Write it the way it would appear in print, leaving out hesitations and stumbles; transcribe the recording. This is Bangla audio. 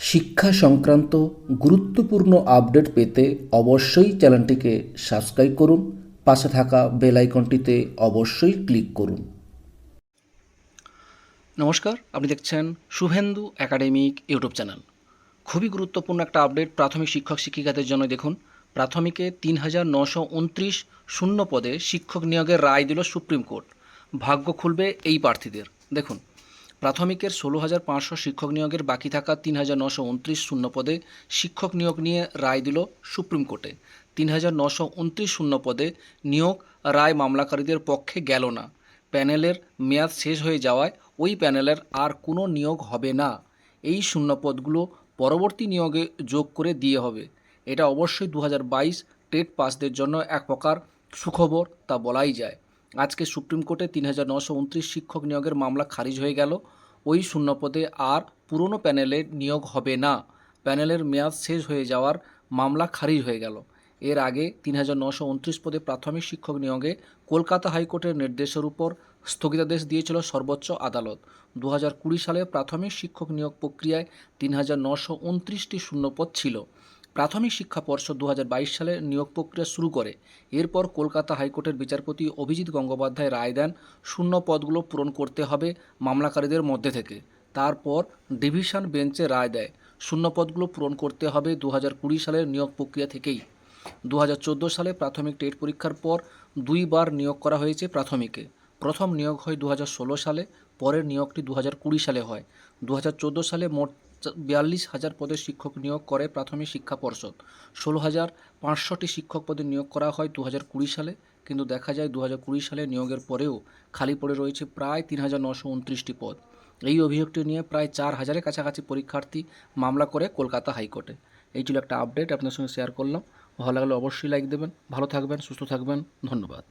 শিক্ষা সংক্রান্ত গুরুত্বপূর্ণ আপডেট পেতে অবশ্যই চ্যানেলটিকে সাবস্ক্রাইব করুন, পাশে থাকা বেল আইকনটিতে অবশ্যই ক্লিক করুন। নমস্কার, আপনি দেখছেন শুভেন্দু একাডেমিক ইউটিউব চ্যানেল। খুবই গুরুত্বপূর্ণ একটা আপডেট প্রাথমিক শিক্ষক শিক্ষিকাদের জন্য। দেখুন, প্রাথমিকে ৩,৯২৯ শূন্য পদে শিক্ষক নিয়োগের রায় দিল সুপ্রিম কোর্ট। ভাগ্য খুলবে এই প্রার্থীদের। দেখুন, প্রাথমিকের ১৬,৫০০ শিক্ষক নিয়োগের বাকি থাকা ৩,৯২৯ শূন্য পদে শিক্ষক নিয়োগ নিয়ে রায় দিল সুপ্রিম কোর্টে। ৩,৯২৯ শূন্য পদে নিয়োগ রায় মামলাকারীদের পক্ষে গেল না। প্যানেলের মেয়াদ শেষ হয়ে যাওয়ায় ওই প্যানেলের আর কোনো নিয়োগ হবে না। এই শূন্যপদগুলো পরবর্তী নিয়োগে যোগ করে দিয়ে হবে। এটা অবশ্যই 2022 টেট পাসদের জন্য এক প্রকার সুখবর, তা বলাই যায়। আজকে সুপ্রিম কোর্টে ৩,৯২৯ শিক্ষক নিয়োগের মামলা খারিজ হয়ে গেল। ওই শূন্যপদে আর পুরনো প্যানেলে নিয়োগ হবে না। প্যানেলের মেয়াদ শেষ হয়ে যাওয়ার মামলা খারিজ হয়ে গেল। এর আগে ৩,৯২৯ পদে প্রাথমিক শিক্ষক নিয়োগে কলকাতা হাইকোর্টের নির্দেশের উপর স্থগিতাদেশ দিয়েছিল সর্বোচ্চ আদালত। 2020 সালে প্রাথমিক শিক্ষক নিয়োগ প্রক্রিয়ায় ৩,৯২৯টি শূন্যপদ ছিল। প্রাথমিক শিক্ষা পর্ষদ 2022 সালে নিয়োগ প্রক্রিয়া শুরু করে। এরপর কলকাতা হাইকোর্টের বিচারপতি অভিজিৎ গঙ্গোপাধ্যায় রায় দেন শূন্য পদগুলো পূরণ করতে হবে মামলাকারীদের মধ্যে থেকে। তারপর ডিভিশন বেঞ্চে রায় দেয় শূন্য পদগুলো পূরণ করতে হবে 2020 সালের নিয়োগ প্রক্রিয়া থেকেই। 2014 সালে প্রাথমিক টেট পরীক্ষার পর দুইবার নিয়োগ করা হয়েছে প্রাথমিকে। প্রথম নিয়োগ হয় 2016 সালে, পরের নিয়োগটি 2020 সালে হয়। 2014 সালে মোট 42,000 পদের শিক্ষক নিয়োগ করে প্রাথমিক শিক্ষা পর্ষদ। 16,500টি শিক্ষক পদে নিয়োগ করা হয় 2020 সালে, কিন্তু দেখা যায় 2020 সালে নিয়োগের পরেও খালি পড়ে রয়েছে প্রায় 3,929টি পদ। এই অভিযোগটি নিয়ে প্রায় 4,000-এর কাছাকাছি পরীক্ষার্থী মামলা করে কলকাতা হাইকোর্টে। এই ছিল একটা আপডেট, আপনার সঙ্গে শেয়ার করলাম। ভালো লাগলে অবশ্যই লাইক দেবেন। ভালো থাকবেন, সুস্থ থাকবেন। ধন্যবাদ।